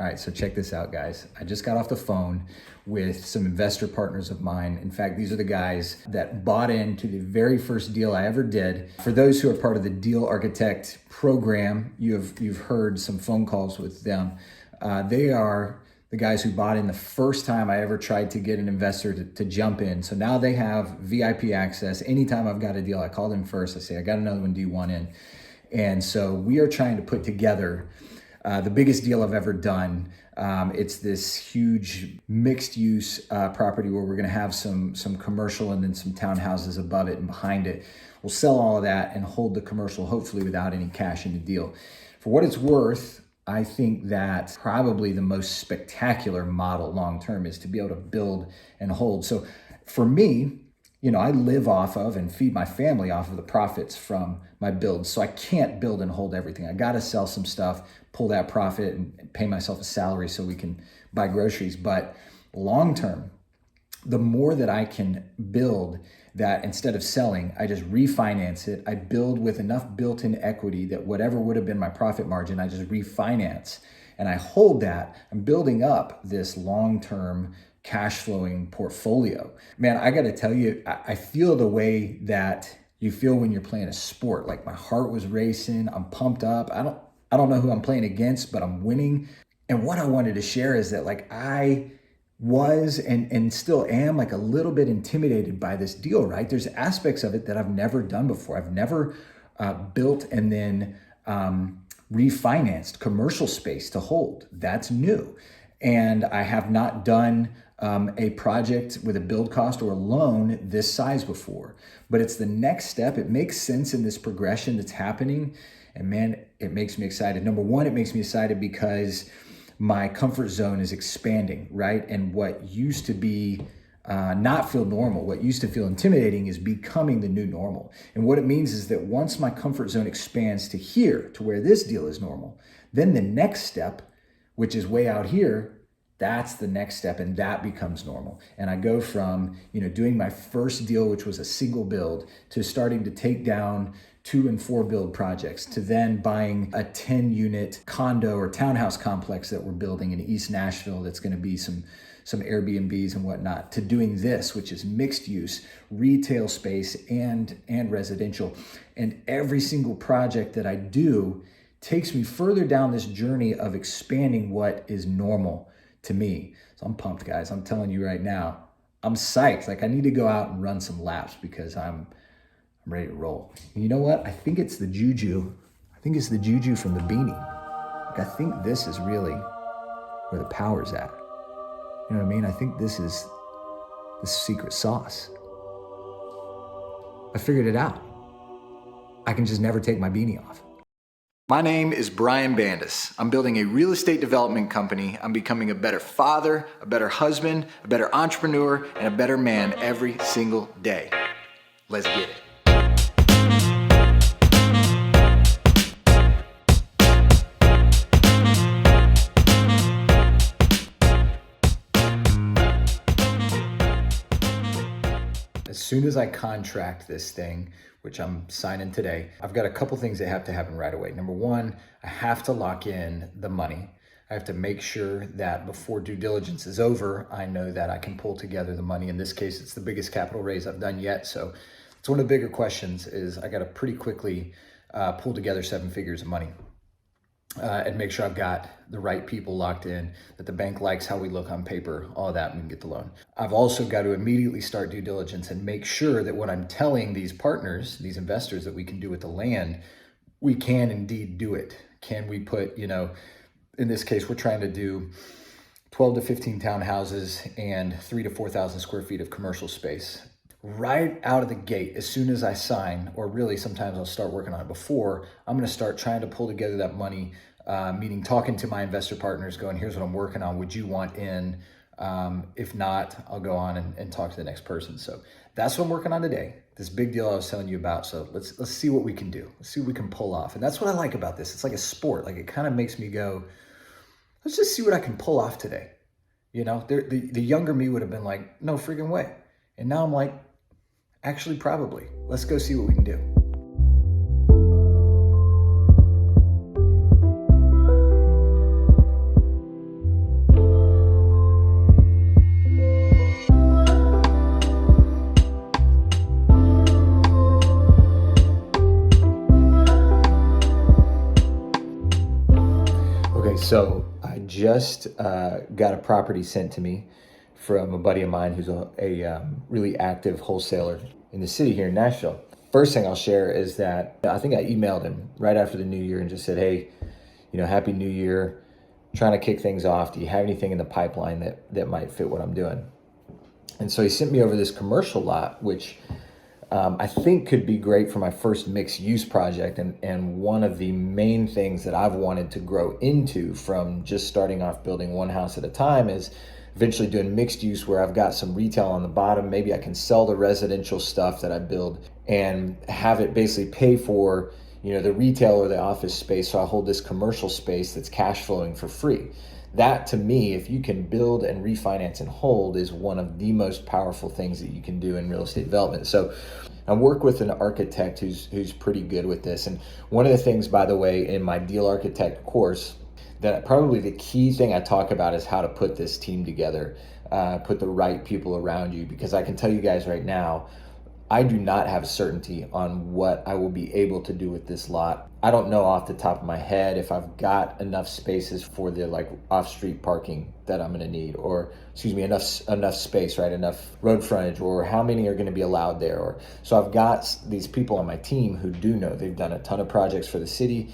All right, so check this out, guys. I just got off the phone with some investor partners of mine. In fact, these are the guys that bought into the very first deal I ever did. For those who are part of the Deal Architect program, you've heard some phone calls with them. They are the guys who bought in the first time I ever tried to get an investor to jump in. So now they have VIP access. Anytime I've got a deal, I call them first. I say, I got another one, do you want in? And so we are trying to put together the biggest deal I've ever done. It's this huge mixed use property where we're gonna have some commercial and then some townhouses above it and behind it. We'll sell all of that and hold the commercial, hopefully without any cash in the deal. For what it's worth, I think that probably the most spectacular model long-term is to be able to build and hold. So for me, I live off of and feed my family off of the profits from my builds. So I can't build and hold everything. I got to sell some stuff, pull that profit and pay myself a salary so we can buy groceries. But long term, the more that I can build that instead of selling, I just refinance it. I build with enough built-in equity that whatever would have been my profit margin, I just refinance and I hold that. I'm building up this long-term cash flowing portfolio. Man, I got to tell you, I feel the way that you feel when you're playing a sport. Like my heart was racing. I'm pumped up. I don't know who I'm playing against, but I'm winning. And what I wanted to share is that like I was and still am like a little bit intimidated by this deal, right? There's aspects of it that I've never done before. I've never built and then refinanced commercial space to hold. That's new. And I have not done a project with a build cost or a loan this size before, but it's the next step. It makes sense in this progression that's happening. And man, it makes me excited. Number one, it makes me excited because my comfort zone is expanding, right? And what used to be not feel normal, what used to feel intimidating is becoming the new normal. And what it means is that once my comfort zone expands to here, to where this deal is normal, then the next step, which is way out here, that's the next step and that becomes normal. And I go from, doing my first deal, which was a single build, to starting to take down 2 and 4 build projects, to then buying a 10-unit condo or townhouse complex that we're building in East Nashville that's gonna be some Airbnbs and whatnot, to doing this, which is mixed use, retail space and residential. And every single project that I do takes me further down this journey of expanding what is normal to me. So I'm pumped, guys. I'm telling you right now, I'm psyched. Like I need to go out and run some laps because I'm ready to roll. And you know what? I think it's the juju. I think it's the juju from the beanie. Like I think this is really where the power's at. You know what I mean? I think this is the secret sauce. I figured it out. I can just never take my beanie off. My name is Brian Bandas. I'm building a real estate development company. I'm becoming a better father, a better husband, a better entrepreneur, and a better man every single day. Let's get it. As soon as I contract this thing, which I'm signing today, I've got a couple things that have to happen right away. Number one, I have to lock in the money. I have to make sure that before due diligence is over, I know that I can pull together the money. In this case, it's the biggest capital raise I've done yet. So it's one of the bigger questions is I got to pretty quickly pull together 7 figures of money. And make sure I've got the right people locked in, that the bank likes how we look on paper, all of that, and we can get the loan. I've also got to immediately start due diligence and make sure that what I'm telling these partners, these investors that we can do with the land, we can indeed do it. Can we put, in this case, we're trying to do 12 to 15 townhouses and 3,000 to 4,000 square feet of commercial space. Right out of the gate, as soon as I sign, or really sometimes I'll start working on it before, I'm going to start trying to pull together that money, meaning talking to my investor partners, going, here's what I'm working on. Would you want in? If not, I'll go on and talk to the next person. So that's what I'm working on today. This big deal I was telling you about. So let's see what we can do. Let's see what we can pull off. And that's what I like about this. It's like a sport. Like it kind of makes me go, let's just see what I can pull off today. The younger me would have been like, no friggin' way. And now I'm like, actually, probably. Let's go see what we can do. So I just got a property sent to me from a buddy of mine who's a really active wholesaler in the city here in Nashville. First thing I'll share is that I think I emailed him right after the new year and just said, hey, happy new year, trying to kick things off. Do you have anything in the pipeline that might fit what I'm doing? And so he sent me over this commercial lot, which I think could be great for my first mixed use project. And one of the main things that I've wanted to grow into from just starting off building one house at a time is eventually doing mixed use where I've got some retail on the bottom. Maybe I can sell the residential stuff that I build and have it basically pay for, the retail or the office space. So I hold this commercial space that's cash flowing for free. That to me, if you can build and refinance and hold, is one of the most powerful things that you can do in real estate development. So I work with an architect who's pretty good with this. And one of the things, by the way, in my Deal Architect course, that probably the key thing I talk about is how to put this team together, put the right people around you, because I can tell you guys right now, I do not have certainty on what I will be able to do with this lot. I don't know off the top of my head if I've got enough spaces for the off-street parking that I'm gonna need, or enough space, right? Enough road frontage, or how many are gonna be allowed there. So I've got these people on my team who do know. They've done a ton of projects for the city,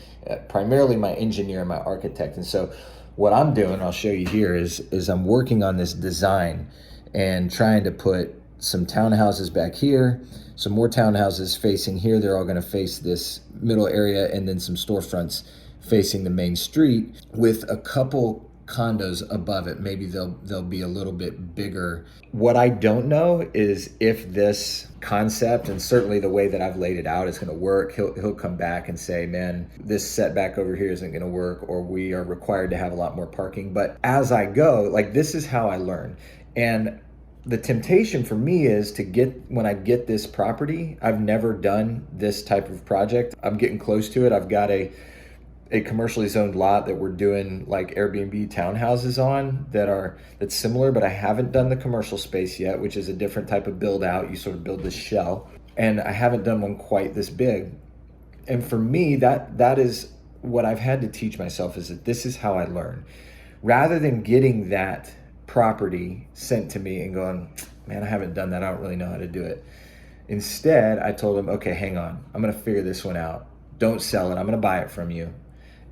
primarily my engineer and my architect. And so what I'm doing, I'll show you here, is I'm working on this design and trying to put some townhouses back here, some more townhouses facing here. They're all going to face this middle area, and then some storefronts facing the main street with a couple condos above it. Maybe they'll be a little bit bigger. What I don't know is if this concept, and certainly the way that I've laid it out, is going to work. He'll come back and say, man, this setback over here isn't going to work, or we are required to have a lot more parking. But as I go, this is how I learn. And the temptation for me is when I get this property, I've never done this type of project. I'm getting close to it. I've got a commercially zoned lot that we're doing Airbnb townhouses on that's similar, but I haven't done the commercial space yet, which is a different type of build out. You sort of build this shell, and I haven't done one quite this big. And for me, that is what I've had to teach myself, is that this is how I learn. Rather than getting that property sent to me and going, man, I haven't done that, I don't really know how to do it. Instead, I told him, okay, hang on, I'm gonna figure this one out. Don't sell it, I'm gonna buy it from you.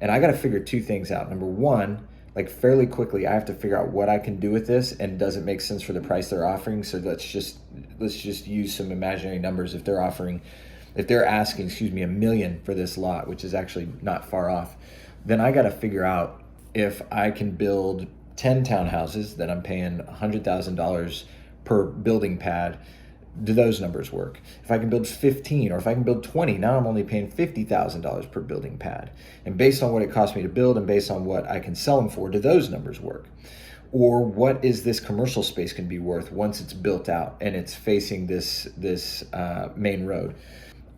And I gotta figure two things out. Number one, fairly quickly, I have to figure out what I can do with this, and does it make sense for the price they're offering. So let's just use some imaginary numbers. If they're asking, $1 million for this lot, which is actually not far off, then I gotta figure out if I can build 10 townhouses that I'm paying $100,000 per building pad. Do those numbers work? If I can build 15, or if I can build 20, now I'm only paying $50,000 per building pad. And based on what it costs me to build and based on what I can sell them for, do those numbers work? Or what is this commercial space can be worth once it's built out and it's facing this main road?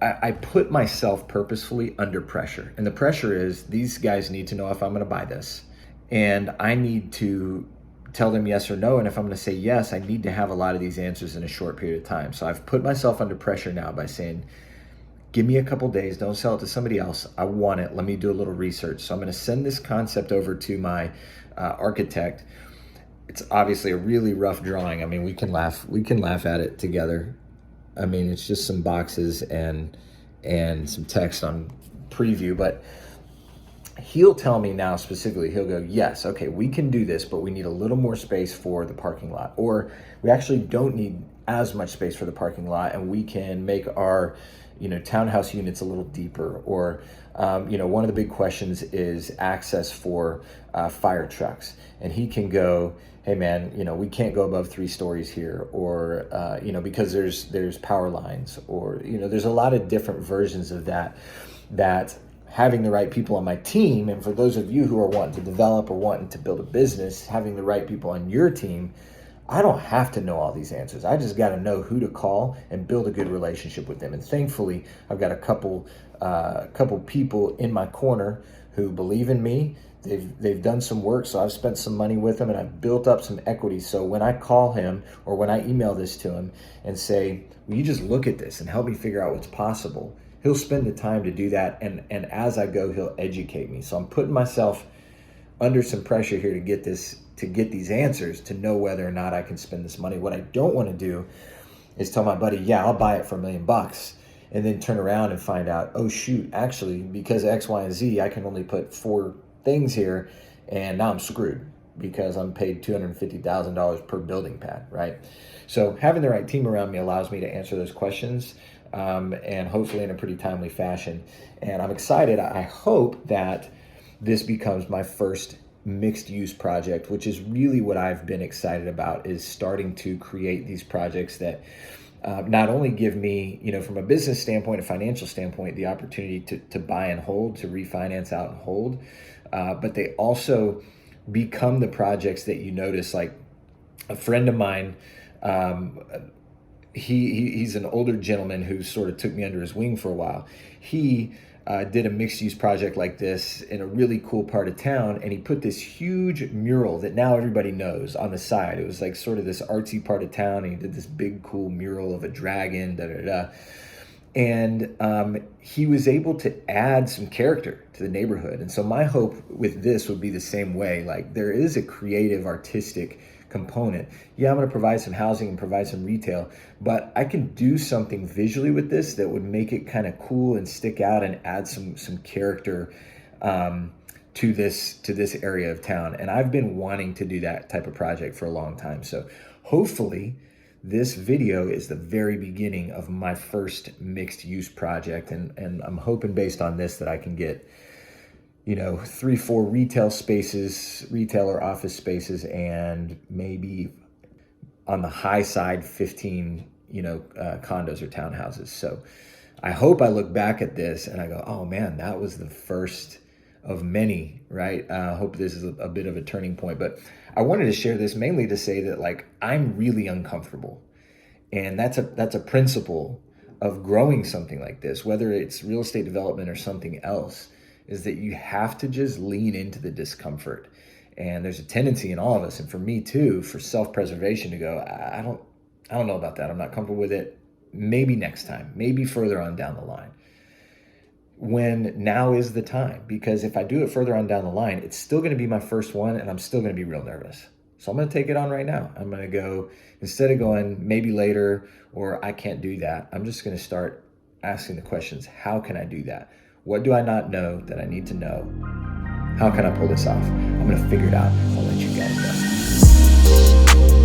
I put myself purposefully under pressure. And the pressure is, these guys need to know if I'm gonna buy this. And I need to tell them yes or no. And if I'm going to say yes, I need to have a lot of these answers in a short period of time. So I've put myself under pressure now by saying, give me a couple days, don't sell it to somebody else. I want it. Let me do a little research. So I'm going to send this concept over to my architect. It's obviously a really rough drawing. I mean, we can laugh at it together. I mean, it's just some boxes and some text on preview, but he'll tell me now specifically, he'll go, yes, okay, we can do this, but we need a little more space for the parking lot. Or we actually don't need as much space for the parking lot, and we can make our, townhouse units a little deeper. Or, one of the big questions is access for fire trucks. And he can go, hey man, we can't go above 3 stories here, or, because there's power lines, or, there's a lot of different versions of that having the right people on my team. And for those of you who are wanting to develop or wanting to build a business, having the right people on your team, I don't have to know all these answers. I just got to know who to call and build a good relationship with them. And thankfully, I've got a couple people in my corner who believe in me. They've done some work, so I've spent some money with them, and I've built up some equity. So when I call him, or when I email this to him and say, will you just look at this and help me figure out what's possible? He'll spend the time to do that, and as I go, he'll educate me. So I'm putting myself under some pressure here to get these answers, to know whether or not I can spend this money. What I don't want to do is tell my buddy, yeah, I'll buy it for $1 million, and then turn around and find out, oh shoot, actually, because of X, Y, and Z, I can only put 4 things here, and now I'm screwed because I'm paid $250,000 per building pad, right? So having the right team around me allows me to answer those questions, and hopefully in a pretty timely fashion. And I'm excited. I hope that this becomes my first mixed use project, which is really what I've been excited about, is starting to create these projects that not only give me, from a business standpoint, a financial standpoint, the opportunity to buy and hold, to refinance out and hold, but they also become the projects that you notice. Like a friend of mine, he's an older gentleman who sort of took me under his wing for a while. He did a mixed use project like this in a really cool part of town, and he put this huge mural that now everybody knows on the side. It was like sort of this artsy part of town, and he did this big cool mural of a dragon, and he was able to add some character to the neighborhood. And so my hope with this would be the same way. Like, there is a creative, artistic component. Yeah, I'm going to provide some housing and provide some retail, but I can do something visually with this that would make it kind of cool and stick out and add some character to this area of town. And I've been wanting to do that type of project for a long time. So hopefully this video is the very beginning of my first mixed use project, and I'm hoping based on this that I can get 3-4 retail or office spaces, and maybe on the high side 15 condos or townhouses. So I hope I look back at this and I go, oh man, that was the first of many, right? I hope this is a bit of a turning point. But I wanted to share this mainly to say that, like, I'm really uncomfortable, and that's a principle of growing something like this, whether it's real estate development or something else, is that you have to just lean into the discomfort. And there's a tendency in all of us, and for me too, for self-preservation, to go, I don't know about that. I'm not comfortable with it. Maybe next time, maybe further on down the line. When now is the time, because if I do it further on down the line, it's still going to be my first one, and I'm still going to be real nervous. So I'm going to take it on right now. I'm going to go, instead of going maybe later or I can't do that, I'm just going to start asking the questions. How can I do that? What do I not know that I need to know? How can I pull this off? I'm going to figure it out. I'll let you guys know.